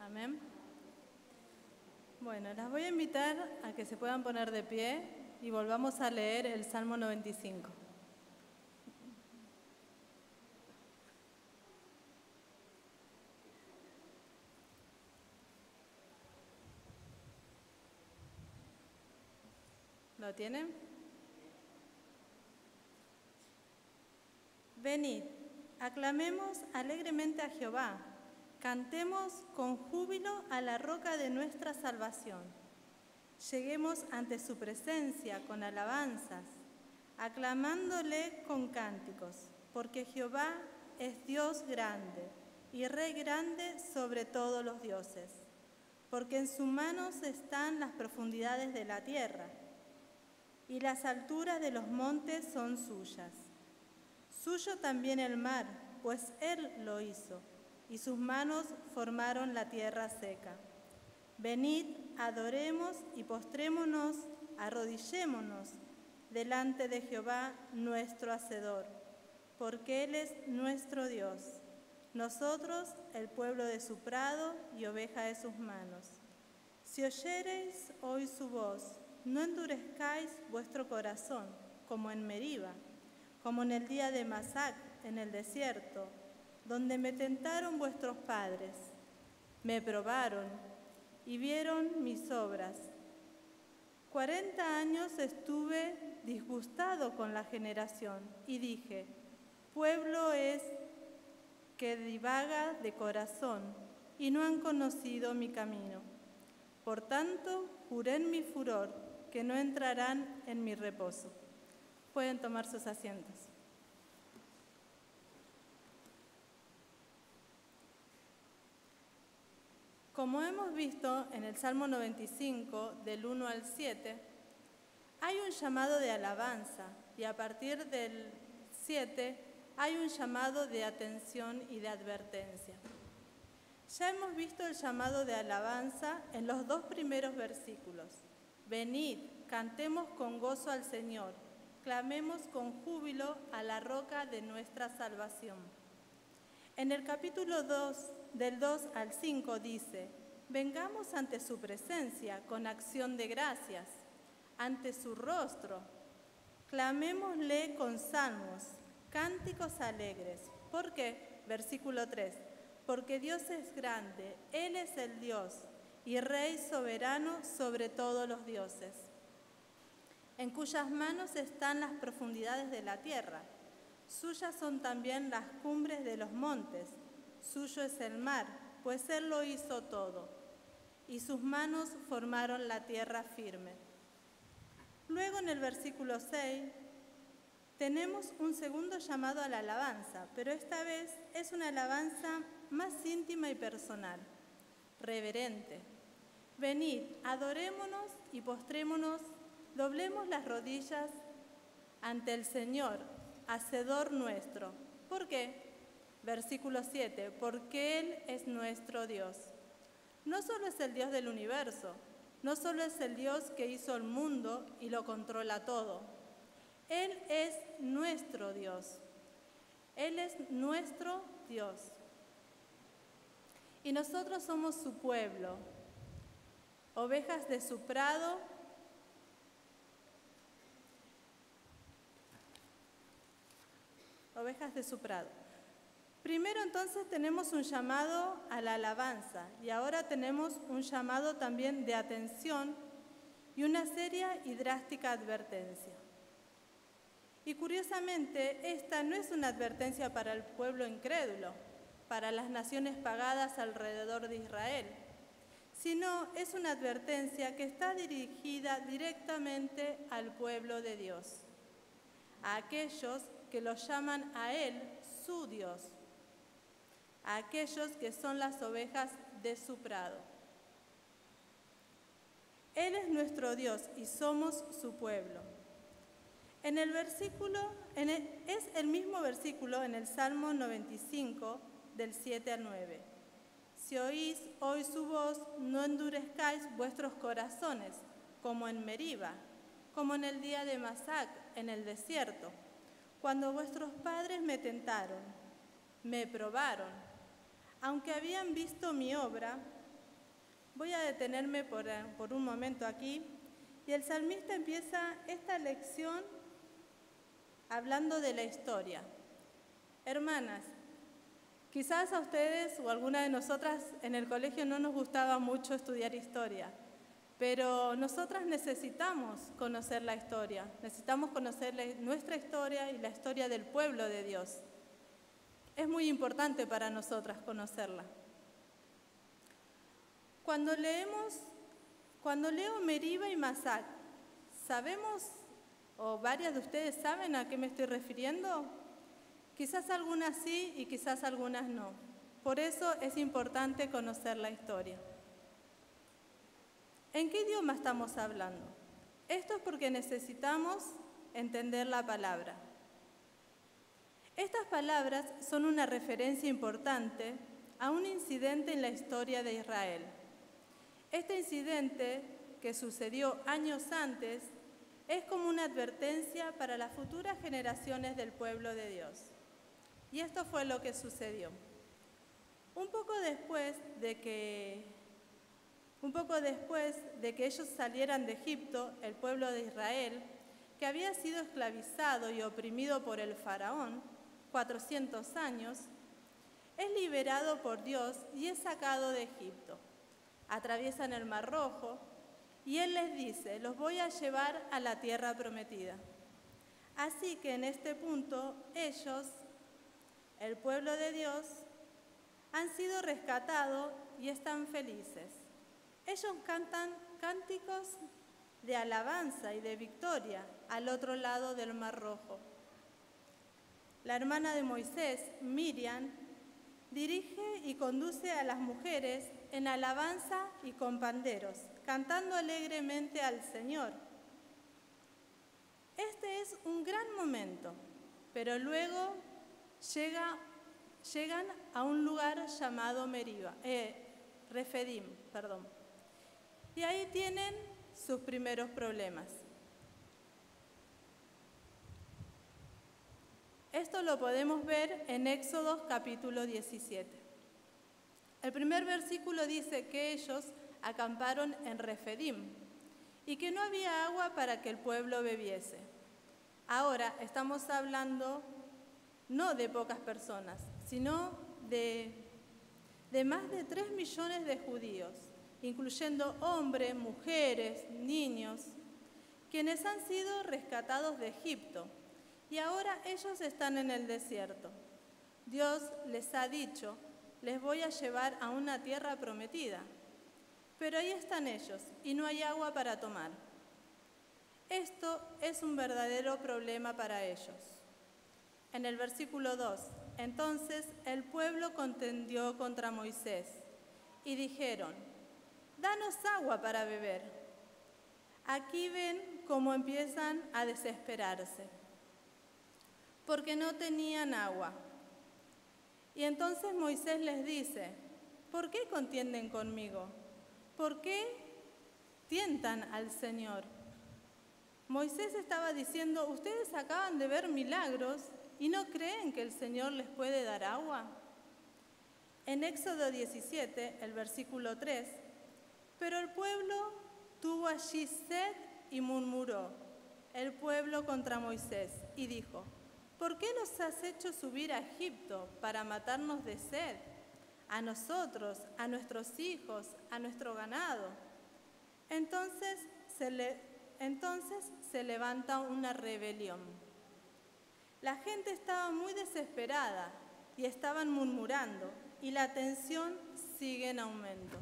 Amén. Bueno, las voy a invitar a que se puedan poner de pie y volvamos a leer el Salmo 95. ¿Lo tienen? Venid, aclamemos alegremente a Jehová, cantemos con júbilo a la roca de nuestra salvación. Lleguemos ante su presencia con alabanzas, aclamándole con cánticos, porque Jehová es Dios grande y Rey grande sobre todos los dioses, porque en sus manos están las profundidades de la tierra, y las alturas de los montes son suyas. Suyo también el mar, pues él lo hizo, y sus manos formaron la tierra seca. Venid, adoremos y postrémonos, arrodillémonos delante de Jehová nuestro Hacedor, porque él es nuestro Dios, nosotros el pueblo de su prado y oveja de sus manos. Si oyereis hoy su voz, no endurezcáis vuestro corazón, como en Meriba, como en el día de Masac, en el desierto, donde me tentaron vuestros padres. Me probaron y vieron mis obras. 40 años estuve disgustado con la generación y dije, pueblo es que divaga de corazón y no han conocido mi camino. Por tanto, juré en mi furor que no entrarán en mi reposo. Pueden tomar sus asientos. Como hemos visto en el Salmo 95, del 1 al 7, hay un llamado de alabanza y a partir del 7 hay un llamado de atención y de advertencia. Ya hemos visto el llamado de alabanza en los 2 primeros versículos. Venid, cantemos con gozo al Señor, clamemos con júbilo a la roca de nuestra salvación. En el capítulo 2, del 2 al 5 dice, vengamos ante su presencia con acción de gracias, ante su rostro, clamémosle con salmos, cánticos alegres. ¿Por qué? Versículo 3, porque Dios es grande, Él es el Dios y Rey soberano sobre todos los dioses, en cuyas manos están las profundidades de la tierra. Suyas son también las cumbres de los montes, suyo es el mar, pues él lo hizo todo, y sus manos formaron la tierra firme. Luego en el versículo 6 tenemos un segundo llamado a la alabanza, pero esta vez es una alabanza más íntima y personal, reverente. Venid, adorémonos y postrémonos, doblemos las rodillas ante el Señor, Hacedor nuestro. ¿Por qué? Versículo 7, porque Él es nuestro Dios. No solo es el Dios del universo, no solo es el Dios que hizo el mundo y lo controla todo. Él es nuestro Dios. Él es nuestro Dios. Y nosotros somos su pueblo, ovejas de su prado, ovejas de su prado. Primero entonces tenemos un llamado a la alabanza y ahora tenemos un llamado también de atención y una seria y drástica advertencia. Y curiosamente, esta no es una advertencia para el pueblo incrédulo, para las naciones pagadas alrededor de Israel, sino es una advertencia que está dirigida directamente al pueblo de Dios, a aquellos que lo llaman a Él su Dios, a aquellos que son las ovejas de su prado. Él es nuestro Dios y somos su pueblo. Es el mismo versículo en el Salmo 95, del 7 al 9. Si oís hoy su voz, no endurezcáis vuestros corazones, como en Meriba, como en el día de Masac, en el desierto, cuando vuestros padres me tentaron, me probaron. Aunque habían visto mi obra, Voy a detenerme por un momento aquí. Y el salmista empieza esta lección hablando de la historia. Hermanas, quizás a ustedes o a alguna de nosotras en el colegio no nos gustaba mucho estudiar historia, pero nosotras necesitamos conocer la historia, necesitamos conocer nuestra historia y la historia del pueblo de Dios. Es muy importante para nosotras conocerla. Cuando leo Meriba y Masac, ¿sabemos o varias de ustedes saben a qué me estoy refiriendo? Quizás algunas sí y quizás algunas no. Por eso es importante conocer la historia. ¿En qué idioma estamos hablando? Esto es porque necesitamos entender la palabra. Estas palabras son una referencia importante a un incidente en la historia de Israel. Este incidente, que sucedió años antes, es como una advertencia para las futuras generaciones del pueblo de Dios. Y esto fue lo que sucedió. Un poco después de que ellos salieran de Egipto, el pueblo de Israel, que había sido esclavizado y oprimido por el faraón 400 años, es liberado por Dios y es sacado de Egipto. Atraviesan el Mar Rojo y Él les dice: los voy a llevar a la tierra prometida. Así que en este punto ellos, el pueblo de Dios, han sido rescatados y están felices. Ellos cantan cánticos de alabanza y de victoria al otro lado del Mar Rojo. La hermana de Moisés, Miriam, dirige y conduce a las mujeres en alabanza y con panderos, cantando alegremente al Señor. Este es un gran momento, pero luego llegan a un lugar llamado Refidim. Y ahí tienen sus primeros problemas. Esto lo podemos ver en Éxodo capítulo 17. El primer versículo dice que ellos acamparon en Refidim y que no había agua para que el pueblo bebiese. Ahora estamos hablando no de pocas personas, sino de más de 3 millones de judíos, incluyendo hombres, mujeres, niños, quienes han sido rescatados de Egipto y ahora ellos están en el desierto. Dios les ha dicho: les voy a llevar a una tierra prometida. Pero ahí están ellos y no hay agua para tomar. Esto es un verdadero problema para ellos. En el versículo 2, entonces el pueblo contendió contra Moisés y dijeron: danos agua para beber. Aquí ven cómo empiezan a desesperarse, porque no tenían agua. Y entonces Moisés les dice: ¿por qué contienden conmigo? ¿Por qué tientan al Señor? Moisés estaba diciendo: ustedes acaban de ver milagros y no creen que el Señor les puede dar agua. En Éxodo 17, el versículo 3, pero el pueblo tuvo allí sed y murmuró el pueblo contra Moisés y dijo: ¿por qué nos has hecho subir a Egipto para matarnos de sed? A nosotros, a nuestros hijos, a nuestro ganado. Entonces se levanta una rebelión. La gente estaba muy desesperada y estaban murmurando, y la tensión sigue en aumento.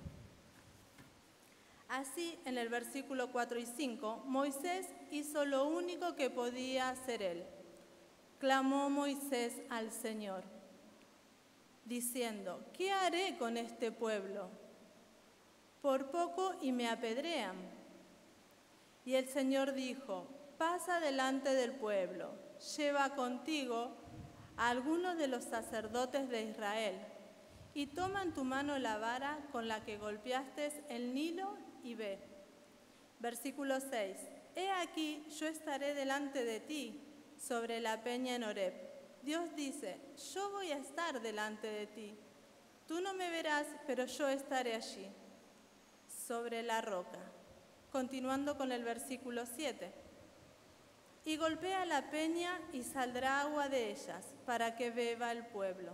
Así, en el versículo 4 y 5, Moisés hizo lo único que podía hacer él. Clamó Moisés al Señor, diciendo: ¿qué haré con este pueblo? Por poco y me apedrean. Y el Señor dijo: pasa delante del pueblo, lleva contigo a algunos de los sacerdotes de Israel, y toma en tu mano la vara con la que golpeaste el Nilo y ve. Versículo 6. He aquí, yo estaré delante de ti sobre la peña en Horeb. Dios dice: yo voy a estar delante de ti. Tú no me verás, pero yo estaré allí. sobre la roca. Continuando con el versículo 7. Y golpea la peña y saldrá agua de ellas, para que beba el pueblo.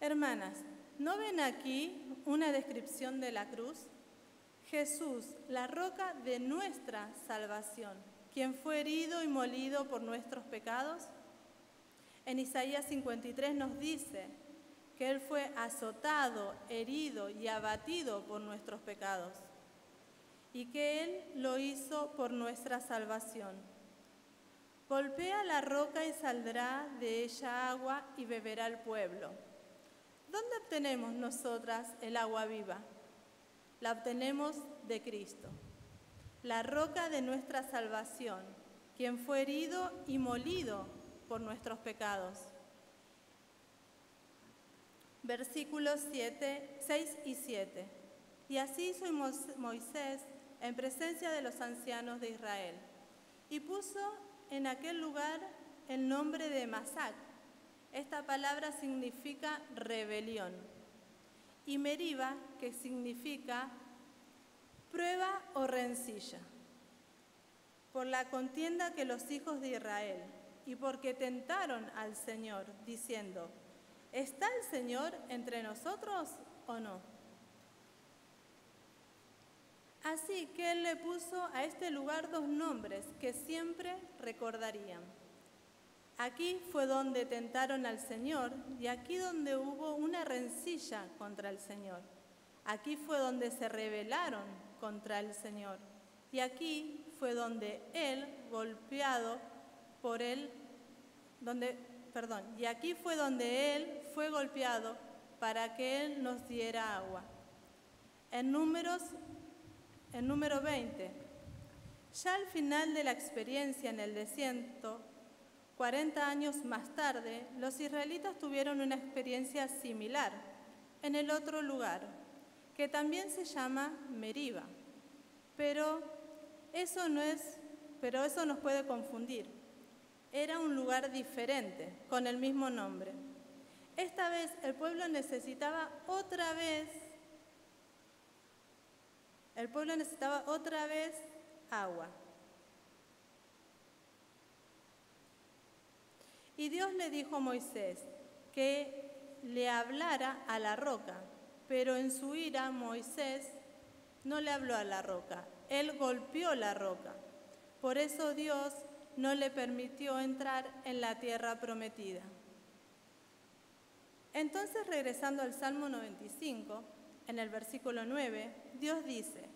Hermanas, ¿no ven aquí una descripción de la cruz? Jesús, la roca de nuestra salvación, quien fue herido y molido por nuestros pecados. En Isaías 53 nos dice que Él fue azotado, herido y abatido por nuestros pecados, y que Él lo hizo por nuestra salvación. Golpea la roca y saldrá de ella agua y beberá el pueblo. ¿Dónde obtenemos nosotras el agua viva? La obtenemos de Cristo, la roca de nuestra salvación, quien fue herido y molido por nuestros pecados. Versículos 6 y 7. Y así hizo Moisés en presencia de los ancianos de Israel, y puso en aquel lugar el nombre de Masac. Esta palabra significa rebelión. Y Meriba, que significa prueba o rencilla. Por la contienda que los hijos de Israel, y porque tentaron al Señor, diciendo, ¿está el Señor entre nosotros o no? Así que Él le puso a este lugar dos nombres que siempre recordarían. Aquí fue donde tentaron al Señor y aquí donde hubo una rencilla contra el Señor. Aquí fue donde se rebelaron contra el Señor y aquí fue donde Él, golpeado por Él, y aquí fue donde Él fue golpeado para que Él nos diera agua. En número 20, ya al final de la experiencia en el desierto, 40 años más tarde, los israelitas tuvieron una experiencia similar en el otro lugar, que también se llama Meriba. Pero eso nos puede confundir. Era un lugar diferente, con el mismo nombre. Esta vez el pueblo necesitaba otra vez agua. Y Dios le dijo a Moisés que le hablara a la roca, pero en su ira Moisés no le habló a la roca, él golpeó la roca. Por eso Dios no le permitió entrar en la tierra prometida. Entonces, regresando al Salmo 95, en el versículo 9, Dios dice,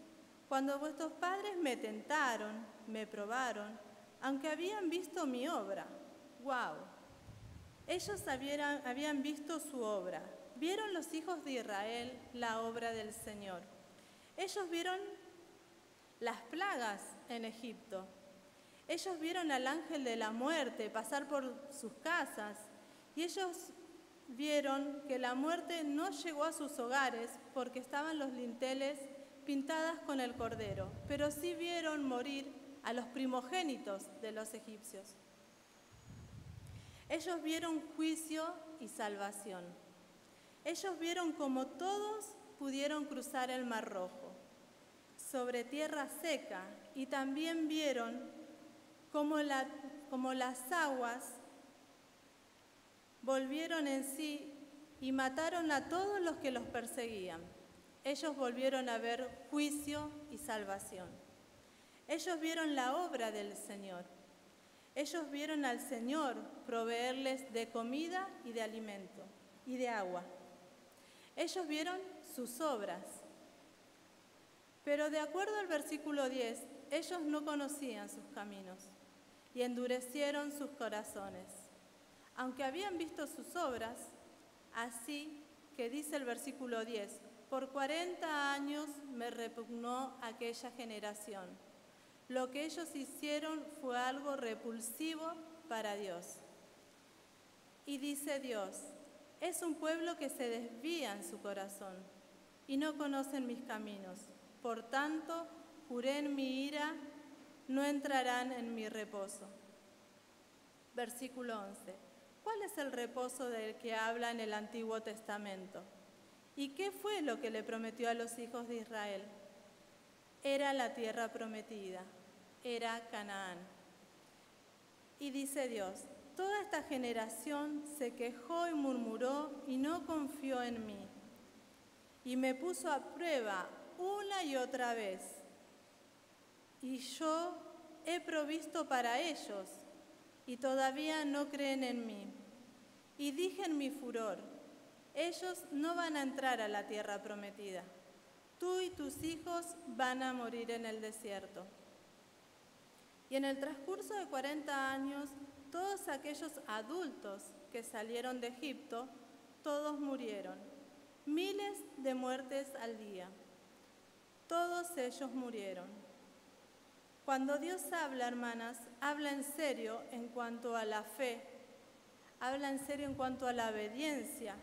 cuando vuestros padres me tentaron, me probaron, aunque habían visto mi obra. ¡Wow! Ellos habían visto su obra. Vieron los hijos de Israel la obra del Señor. Ellos vieron las plagas en Egipto. Ellos vieron al ángel de la muerte pasar por sus casas y ellos vieron que la muerte no llegó a sus hogares porque estaban los linteles pintadas con el cordero, pero sí vieron morir a los primogénitos de los egipcios. Ellos vieron juicio y salvación. Ellos vieron cómo todos pudieron cruzar el Mar Rojo sobre tierra seca y también vieron cómo las aguas volvieron en sí y mataron a todos los que los perseguían. Ellos volvieron a ver juicio y salvación. Ellos vieron la obra del Señor. Ellos vieron al Señor proveerles de comida y de alimento y de agua. Ellos vieron sus obras. Pero de acuerdo al versículo 10, ellos no conocían sus caminos y endurecieron sus corazones. Aunque habían visto sus obras, así que dice el versículo 10, por 40 años me repugnó aquella generación. Lo que ellos hicieron fue algo repulsivo para Dios. Y dice Dios, es un pueblo que se desvía en su corazón y no conocen mis caminos. Por tanto, juré en mi ira, no entrarán en mi reposo. Versículo 11. ¿Cuál es el reposo del que habla en el Antiguo Testamento? ¿Y qué fue lo que le prometió a los hijos de Israel? Era la tierra prometida, era Canaán. Y dice Dios: toda esta generación se quejó y murmuró y no confió en mí. Y me puso a prueba una y otra vez. Y yo he provisto para ellos, y todavía no creen en mí. Y dije en mi furor: ellos no van a entrar a la tierra prometida. Tú y tus hijos van a morir en el desierto. Y en el transcurso de 40 años, todos aquellos adultos que salieron de Egipto, todos murieron. Miles de muertes al día. Todos ellos murieron. Cuando Dios habla, hermanas, habla en serio en cuanto a la fe, habla en serio en cuanto a la obediencia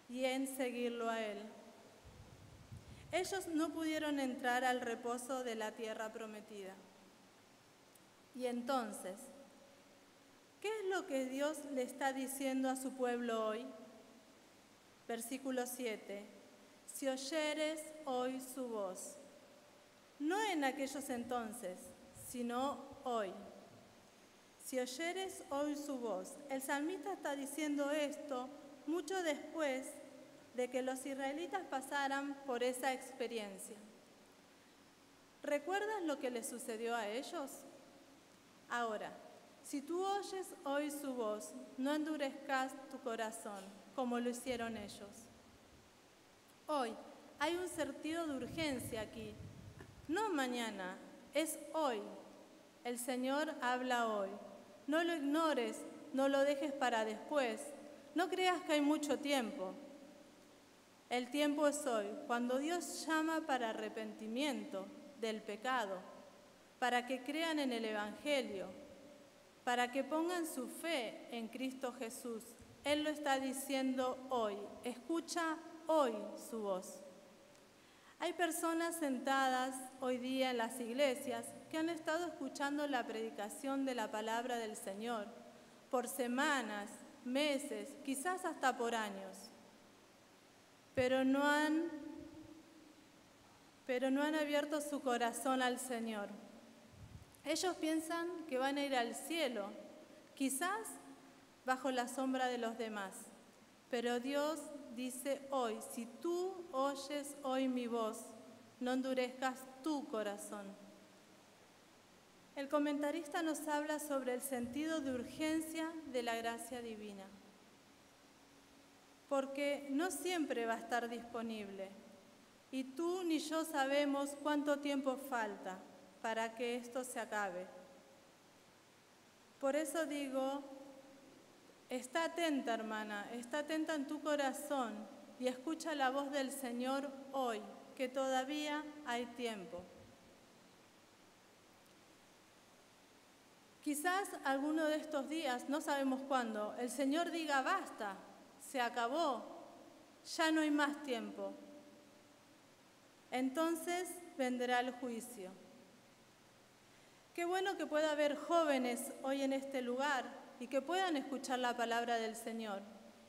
y en seguirlo a Él. Ellos no pudieron entrar al reposo de la tierra prometida. Y entonces, ¿qué es lo que Dios le está diciendo a su pueblo hoy? Versículo 7. Si oyeres hoy su voz. No en aquellos entonces, sino hoy. Si oyeres hoy su voz. El salmista está diciendo esto mucho después de que los israelitas pasaran por esa experiencia. ¿Recuerdas lo que les sucedió a ellos? Ahora, si tú oyes hoy su voz, no endurezcas tu corazón, como lo hicieron ellos. Hoy hay un sentido de urgencia aquí. No mañana, es hoy. El Señor habla hoy. No lo ignores, no lo dejes para después. No creas que hay mucho tiempo. El tiempo es hoy, cuando Dios llama para arrepentimiento del pecado, para que crean en el Evangelio, para que pongan su fe en Cristo Jesús. Él lo está diciendo hoy. Escucha hoy su voz. Hay personas sentadas hoy día en las iglesias que han estado escuchando la predicación de la palabra del Señor por semanas, meses, quizás hasta por años, pero no han abierto su corazón al Señor. Ellos piensan que van a ir al cielo, quizás bajo la sombra de los demás, pero Dios dice hoy: si tú oyes hoy mi voz, no endurezcas tu corazón. El comentarista nos habla sobre el sentido de urgencia de la gracia divina, porque no siempre va a estar disponible, y tú ni yo sabemos cuánto tiempo falta para que esto se acabe. Por eso digo, está atenta, hermana, está atenta en tu corazón y escucha la voz del Señor hoy, que todavía hay tiempo. Quizás alguno de estos días, no sabemos cuándo, el Señor diga: basta, se acabó, ya no hay más tiempo. Entonces vendrá el juicio. Qué bueno que pueda haber jóvenes hoy en este lugar y que puedan escuchar la palabra del Señor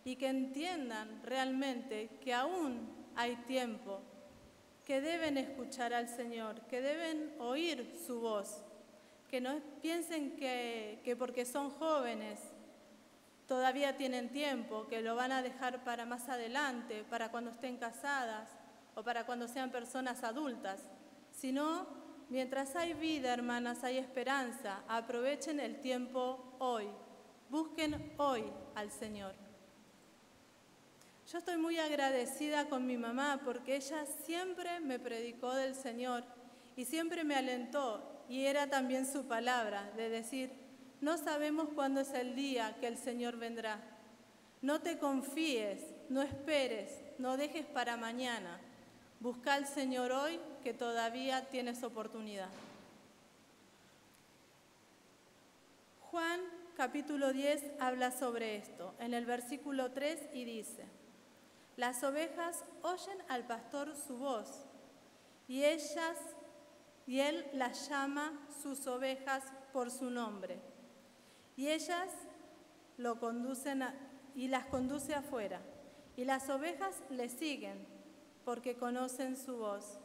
y que entiendan realmente que aún hay tiempo, que deben escuchar al Señor, que deben oír su voz, que no piensen que porque son jóvenes todavía tienen tiempo, que lo van a dejar para más adelante, para cuando estén casadas o para cuando sean personas adultas, sino mientras hay vida, hermanas, hay esperanza. Aprovechen el tiempo hoy. Busquen hoy al Señor. Yo estoy muy agradecida con mi mamá porque ella siempre me predicó del Señor y siempre me alentó, y era también su palabra de decir: no sabemos cuándo es el día que el Señor vendrá. No te confíes, no esperes, no dejes para mañana. Busca al Señor hoy, que todavía tienes oportunidad. Juan capítulo 10 habla sobre esto, en el versículo 3, y dice: las ovejas oyen al pastor su voz, y él las llama sus ovejas por su nombre, y ellas las conduce afuera, y las ovejas le siguen, porque conocen su voz.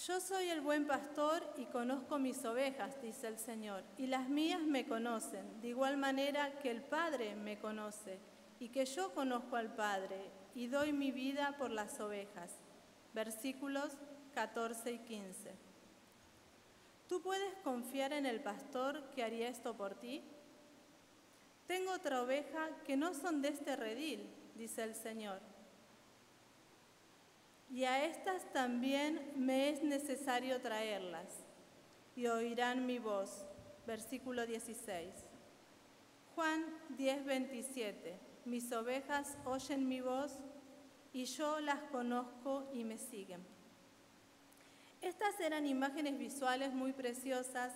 Yo soy el buen pastor y conozco mis ovejas, dice el Señor, y las mías me conocen, de igual manera que el Padre me conoce, y que yo conozco al Padre, y doy mi vida por las ovejas. Versículos 14 y 15. ¿Tú puedes confiar en el pastor que haría esto por ti? Tengo otra oveja que no son de este redil, dice el Señor. Y a estas también me es necesario traerlas, y oirán mi voz. Versículo 16. Juan 10:27. Mis ovejas oyen mi voz, y yo las conozco y me siguen. Estas eran imágenes visuales muy preciosas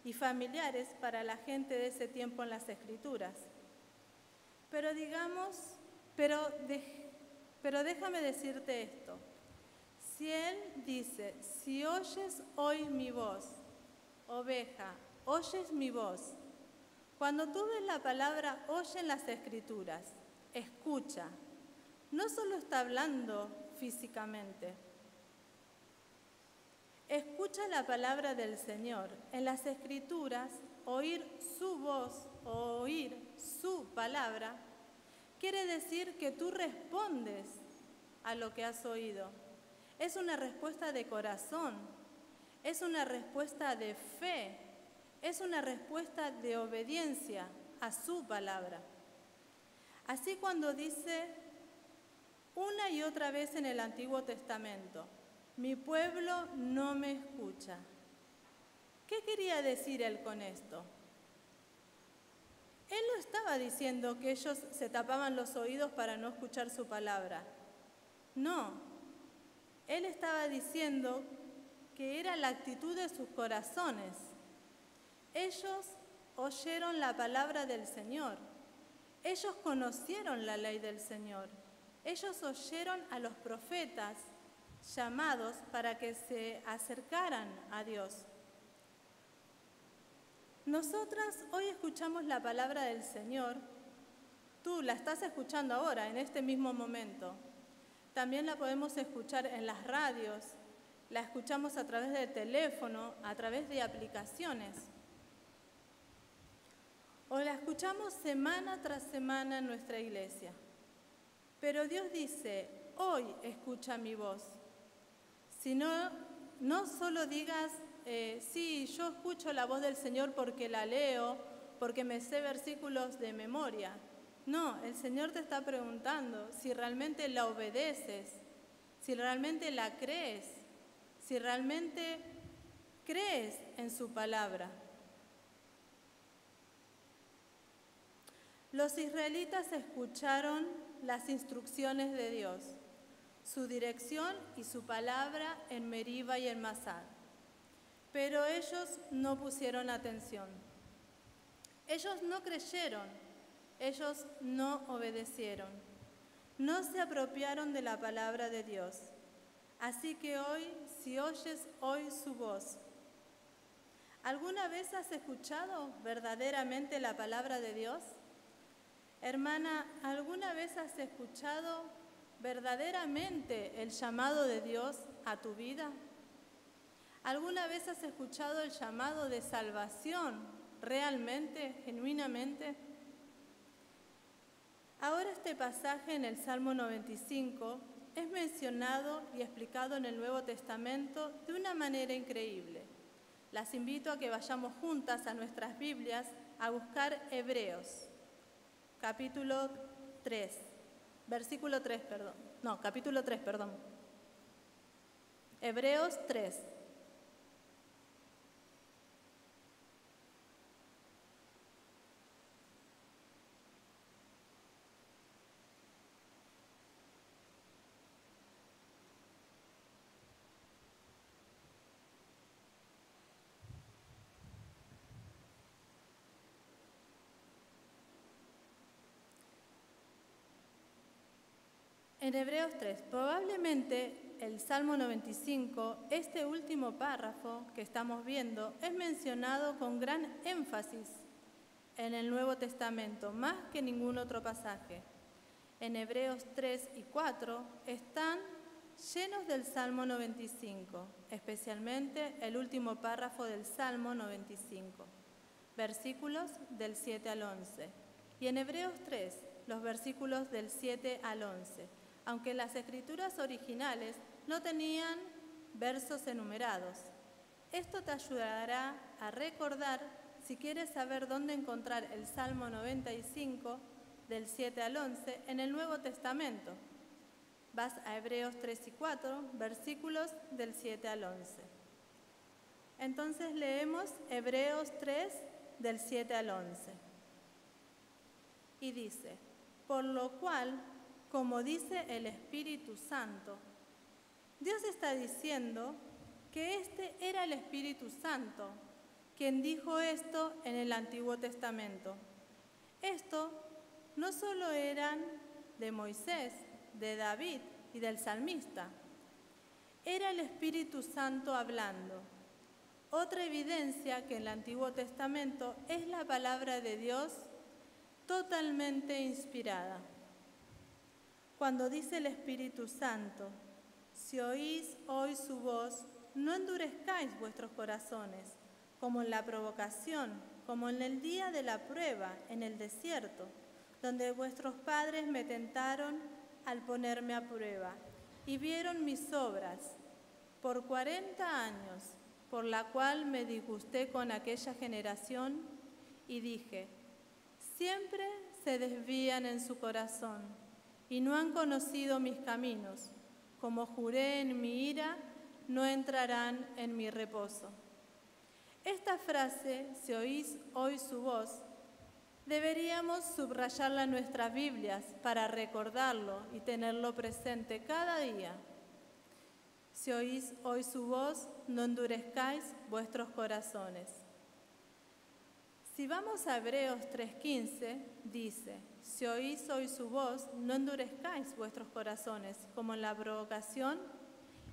y familiares para la gente de ese tiempo en las Escrituras. Pero déjame decirte esto. Si Él dice, si oyes hoy mi voz, oveja, oyes mi voz. Cuando tú ves la palabra oye en las Escrituras, escucha, no solo está hablando físicamente. Escucha la palabra del Señor. En las Escrituras, oír su voz o oír su palabra quiere decir que tú respondes a lo que has oído. Es una respuesta de corazón, es una respuesta de fe, es una respuesta de obediencia a su palabra. Así cuando dice una y otra vez en el Antiguo Testamento, mi pueblo no me escucha. ¿Qué quería decir él con esto? Él no estaba diciendo que ellos se tapaban los oídos para no escuchar su palabra. No. Él estaba diciendo que era la actitud de sus corazones. Ellos oyeron la palabra del Señor. Ellos conocieron la ley del Señor. Ellos oyeron a los profetas llamados para que se acercaran a Dios. Nosotras hoy escuchamos la palabra del Señor. Tú la estás escuchando ahora, en este mismo momento. También la podemos escuchar en las radios, la escuchamos a través del teléfono, a través de aplicaciones. O la escuchamos semana tras semana en nuestra iglesia. Pero Dios dice, hoy escucha mi voz. Si no solo digas, sí, yo escucho la voz del Señor porque la leo, porque me sé versículos de memoria. No, el Señor te está preguntando si realmente la obedeces, si realmente la crees, si realmente crees en su palabra. Los israelitas escucharon las instrucciones de Dios, su dirección y su palabra en Meriba y en Masá, pero ellos no pusieron atención. Ellos no creyeron. Ellos no obedecieron, no se apropiaron de la palabra de Dios. Así que hoy, si oyes hoy su voz, ¿alguna vez has escuchado verdaderamente la palabra de Dios? Hermana, ¿alguna vez has escuchado verdaderamente el llamado de Dios a tu vida? ¿Alguna vez has escuchado el llamado de salvación realmente, genuinamente? Ahora este pasaje en el Salmo 95 es mencionado y explicado en el Nuevo Testamento de una manera increíble. Las invito a que vayamos juntas a nuestras Biblias a buscar Hebreos, capítulo 3, versículo 3, perdón. No, capítulo 3, perdón. Hebreos 3. En Hebreos 3, probablemente el Salmo 95, este último párrafo que estamos viendo, es mencionado con gran énfasis en el Nuevo Testamento, más que ningún otro pasaje. En Hebreos 3 y 4 están llenos del Salmo 95, especialmente el último párrafo del Salmo 95, versículos del 7 al 11. Y en Hebreos 3, los versículos del 7 al 11, aunque las escrituras originales no tenían versos enumerados. Esto te ayudará a recordar si quieres saber dónde encontrar el Salmo 95 del 7 al 11 en el Nuevo Testamento. Vas a Hebreos 3 y 4, versículos del 7 al 11. Entonces leemos Hebreos 3 del 7 al 11. Y dice, por lo cual, como dice el Espíritu Santo, Dios está diciendo que este era el Espíritu Santo quien dijo esto en el Antiguo Testamento. Esto no solo eran de Moisés, de David y del salmista. Era el Espíritu Santo hablando. Otra evidencia que en el Antiguo Testamento es la palabra de Dios totalmente inspirada. Cuando dice el Espíritu Santo, si oís hoy su voz, no endurezcáis vuestros corazones, como en la provocación, como en el día de la prueba, en el desierto, donde vuestros padres me tentaron al ponerme a prueba, y vieron mis obras por 40 años, por la cual me disgusté con aquella generación, y dije, siempre se desvían en su corazón, y no han conocido mis caminos. Como juré en mi ira, no entrarán en mi reposo. Esta frase, si oís hoy su voz, deberíamos subrayarla en nuestras Biblias para recordarlo y tenerlo presente cada día. Si oís hoy su voz, no endurezcáis vuestros corazones. Si vamos a Hebreos 3:15, dice, si oís hoy su voz, no endurezcáis vuestros corazones, como en la provocación.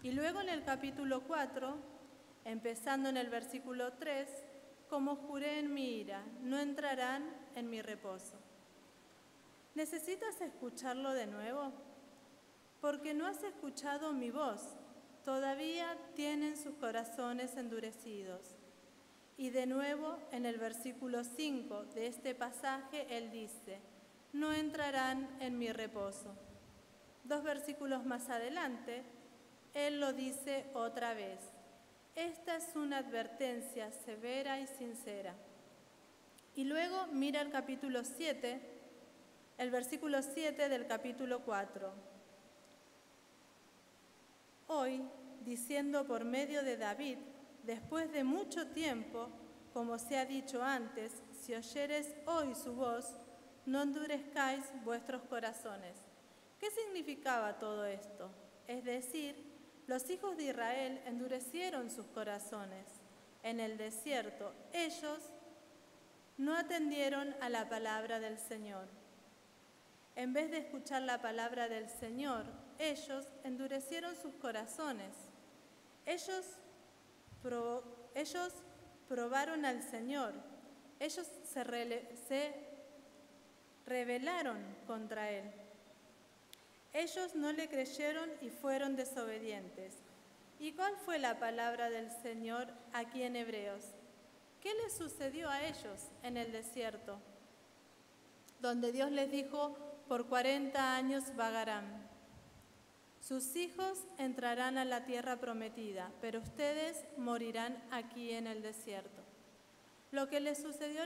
Y luego en el capítulo 4, empezando en el versículo 3, como juré en mi ira, no entrarán en mi reposo. ¿Necesitas escucharlo de nuevo? Porque no has escuchado mi voz, todavía tienen sus corazones endurecidos. Y de nuevo, en el versículo 5 de este pasaje, él dice, no entrarán en mi reposo. 2 versículos más adelante, él lo dice otra vez. Esta es una advertencia severa y sincera. Y luego mira el capítulo 7, el versículo 7 del capítulo 4. Hoy, diciendo por medio de David, después de mucho tiempo, como se ha dicho antes, si oyeres hoy su voz, no endurezcáis vuestros corazones. ¿Qué significaba todo esto? Es decir, los hijos de Israel endurecieron sus corazones. En el desierto, ellos no atendieron a la palabra del Señor. En vez de escuchar la palabra del Señor, ellos endurecieron sus corazones. Ellos probaron al Señor. Ellos se rebelaron contra Él. Ellos no le creyeron y fueron desobedientes. ¿Y cuál fue la palabra del Señor aquí en Hebreos? ¿Qué les sucedió a ellos en el desierto? Donde Dios les dijo, por 40 años vagarán. Sus hijos entrarán a la tierra prometida, pero ustedes morirán aquí en el desierto. Lo que les sucedió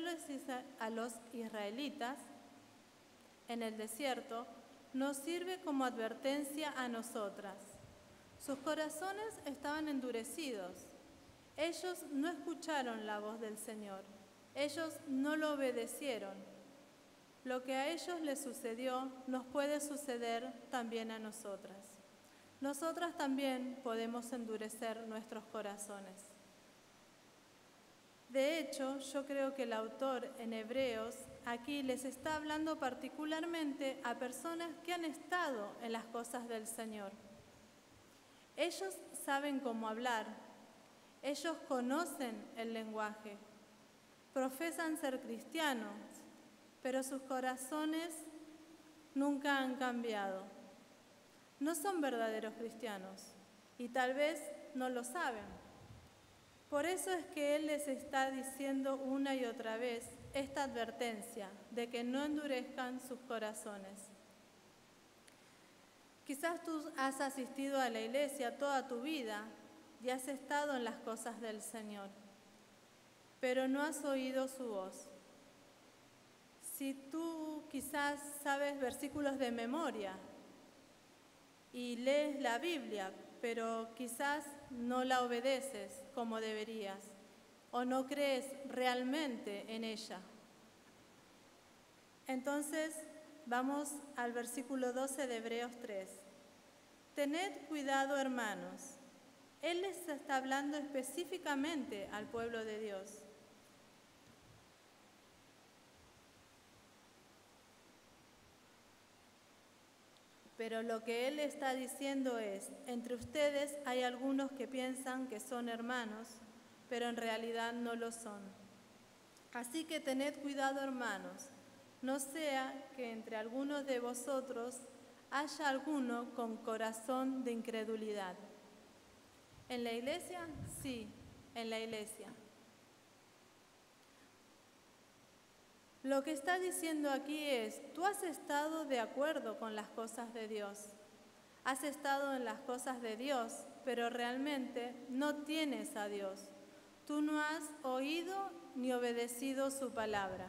a los israelitas en el desierto nos sirve como advertencia a nosotras. Sus corazones estaban endurecidos. Ellos no escucharon la voz del Señor. Ellos no lo obedecieron. Lo que a ellos les sucedió nos puede suceder también a nosotras. Nosotras también podemos endurecer nuestros corazones. De hecho, yo creo que el autor en Hebreos aquí les está hablando particularmente a personas que han estado en las cosas del Señor. Ellos saben cómo hablar, ellos conocen el lenguaje, profesan ser cristianos, pero sus corazones nunca han cambiado. No son verdaderos cristianos y tal vez no lo saben. Por eso es que Él les está diciendo una y otra vez esta advertencia de que no endurezcan sus corazones. Quizás tú has asistido a la iglesia toda tu vida y has estado en las cosas del Señor, pero no has oído su voz. Si tú quizás sabes versículos de memoria y lees la Biblia, pero quizás no la obedeces como deberías o no crees realmente en ella. Entonces, vamos al versículo 12 de Hebreos 3. Tened cuidado, hermanos. Él les está hablando específicamente al pueblo de Dios. Pero lo que Él está diciendo es, entre ustedes hay algunos que piensan que son hermanos, pero en realidad no lo son. Así que tened cuidado, hermanos, no sea que entre algunos de vosotros haya alguno con corazón de incredulidad. ¿En la iglesia? Sí, en la iglesia. Lo que está diciendo aquí es, tú has estado de acuerdo con las cosas de Dios. Has estado en las cosas de Dios, pero realmente no tienes a Dios. Tú no has oído ni obedecido su palabra.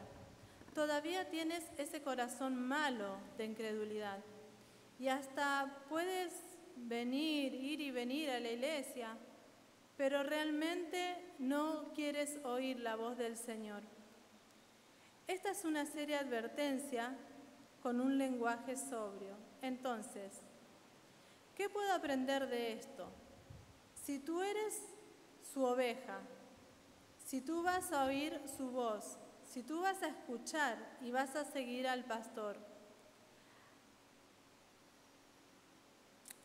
Todavía tienes ese corazón malo de incredulidad. Y hasta puedes ir y venir a la iglesia, pero realmente no quieres oír la voz del Señor. Esta es una seria advertencia con un lenguaje sobrio. Entonces, ¿qué puedo aprender de esto? Si tú eres su oveja, si tú vas a oír su voz, si tú vas a escuchar y vas a seguir al pastor,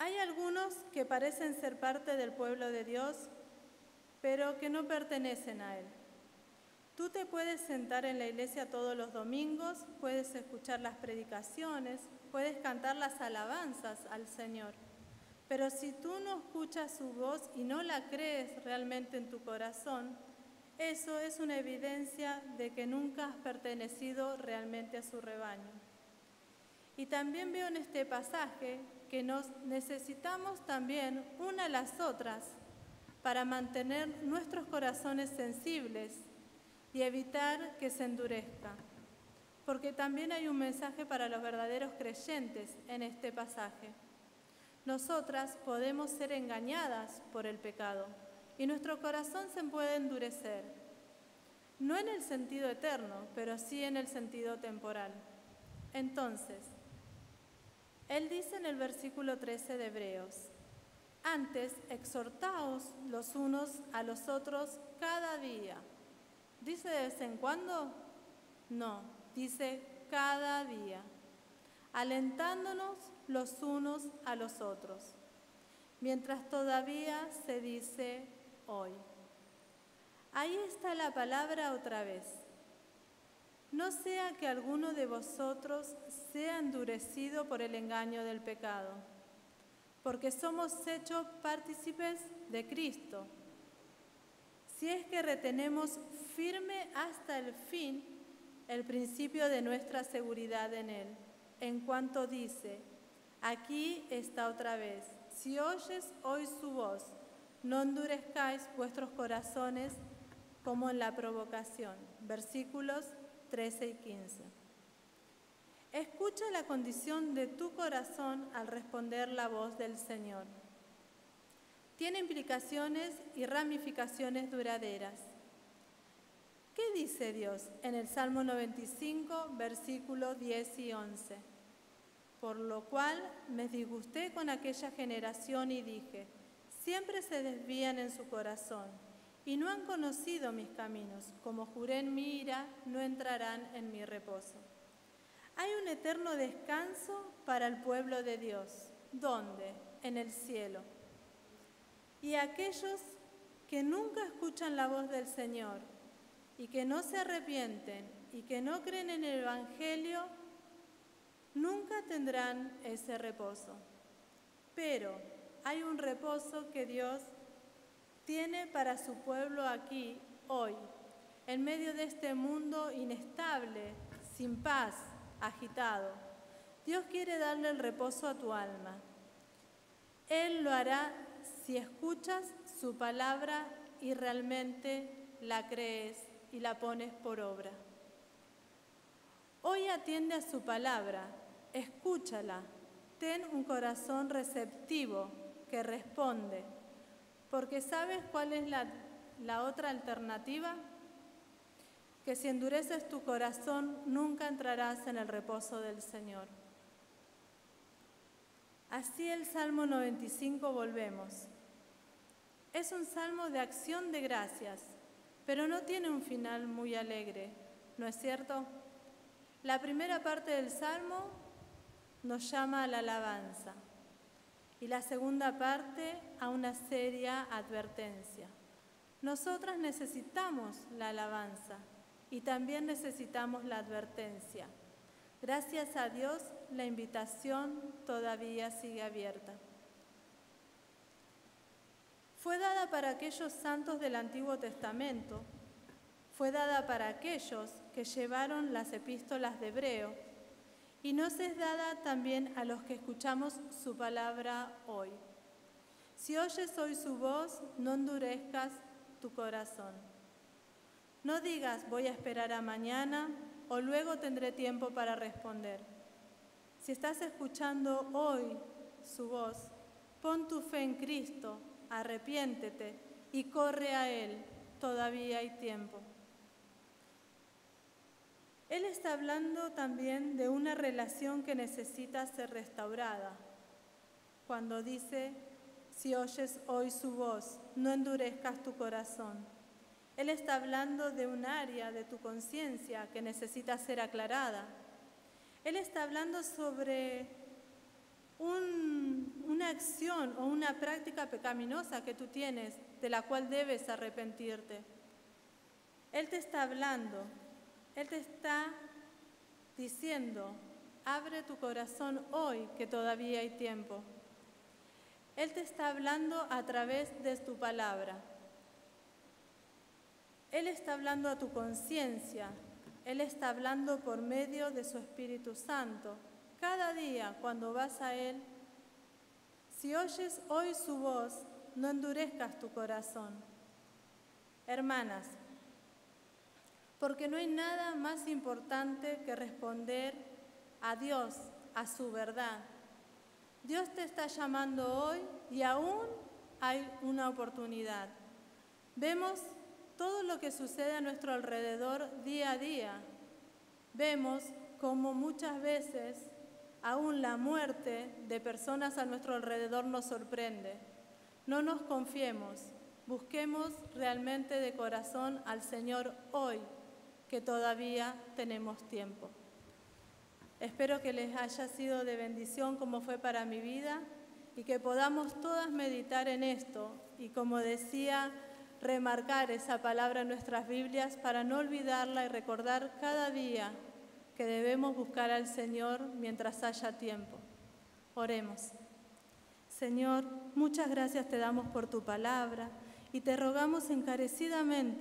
hay algunos que parecen ser parte del pueblo de Dios, pero que no pertenecen a Él. Tú te puedes sentar en la iglesia todos los domingos, puedes escuchar las predicaciones, puedes cantar las alabanzas al Señor. Pero si tú no escuchas su voz y no la crees realmente en tu corazón, eso es una evidencia de que nunca has pertenecido realmente a su rebaño. Y también veo en este pasaje que nos necesitamos también una a las otras para mantener nuestros corazones sensibles y evitar que se endurezca. Porque también hay un mensaje para los verdaderos creyentes en este pasaje. Nosotras podemos ser engañadas por el pecado y nuestro corazón se puede endurecer. No en el sentido eterno, pero sí en el sentido temporal. Entonces, Él dice en el versículo 13 de Hebreos, antes exhortaos los unos a los otros cada día. ¿Dice de vez en cuando? No, dice cada día, alentándonos los unos a los otros, mientras todavía se dice hoy. Ahí está la palabra otra vez. No sea que alguno de vosotros sea endurecido por el engaño del pecado, porque somos hechos partícipes de Cristo. Si es que retenemos firme hasta el fin el principio de nuestra seguridad en Él, en cuanto dice, aquí está otra vez, si oyes hoy su voz, no endurezcáis vuestros corazones como en la provocación. Versículos 13 y 15. Escucha la condición de tu corazón al responder la voz del Señor. Tiene implicaciones y ramificaciones duraderas. ¿Qué dice Dios en el Salmo 95, versículos 10 y 11? Por lo cual me disgusté con aquella generación y dije, siempre se desvían en su corazón y no han conocido mis caminos. Como juré en mi ira, no entrarán en mi reposo. Hay un eterno descanso para el pueblo de Dios. ¿Dónde? En el cielo. Y aquellos que nunca escuchan la voz del Señor, y que no se arrepienten y que no creen en el Evangelio, nunca tendrán ese reposo. Pero hay un reposo que Dios tiene para su pueblo aquí, hoy, en medio de este mundo inestable, sin paz, agitado. Dios quiere darle el reposo a tu alma. Él lo hará si escuchas su palabra y realmente la crees y la pones por obra. Hoy atiende a su palabra, escúchala, ten un corazón receptivo que responde, porque ¿sabes cuál es la otra alternativa? Que si endureces tu corazón nunca entrarás en el reposo del Señor. Así el Salmo 95 volvemos. Es un salmo de acción de gracias, pero no tiene un final muy alegre, ¿no es cierto? La primera parte del salmo nos llama a la alabanza y la segunda parte a una seria advertencia. Nosotras necesitamos la alabanza y también necesitamos la advertencia. Gracias a Dios, la invitación todavía sigue abierta. Fue dada para aquellos santos del Antiguo Testamento, fue dada para aquellos que llevaron las epístolas de Hebreo y nos es dada también a los que escuchamos su palabra hoy. Si oyes hoy su voz, no endurezcas tu corazón. No digas voy a esperar a mañana o luego tendré tiempo para responder. Si estás escuchando hoy su voz, pon tu fe en Cristo, arrepiéntete y corre a Él, todavía hay tiempo. Él está hablando también de una relación que necesita ser restaurada. Cuando dice, si oyes hoy su voz, no endurezcas tu corazón. Él está hablando de un área de tu conciencia que necesita ser aclarada. Él está hablando sobre una acción o una práctica pecaminosa que tú tienes, de la cual debes arrepentirte. Él te está hablando, Él te está diciendo, abre tu corazón hoy, que todavía hay tiempo. Él te está hablando a través de tu palabra. Él está hablando a tu conciencia. Él está hablando por medio de su Espíritu Santo. Cada día, cuando vas a Él, si oyes hoy su voz, no endurezcas tu corazón. Hermanas, porque no hay nada más importante que responder a Dios, a su verdad. Dios te está llamando hoy y aún hay una oportunidad. Vemos todo lo que sucede a nuestro alrededor día a día. Vemos cómo muchas veces aún la muerte de personas a nuestro alrededor nos sorprende. No nos confiemos, busquemos realmente de corazón al Señor hoy, que todavía tenemos tiempo. Espero que les haya sido de bendición como fue para mi vida y que podamos todas meditar en esto y, como decía, remarcar esa palabra en nuestras Biblias para no olvidarla y recordar cada día que debemos buscar al Señor mientras haya tiempo. Oremos. Señor, muchas gracias te damos por tu palabra y te rogamos encarecidamente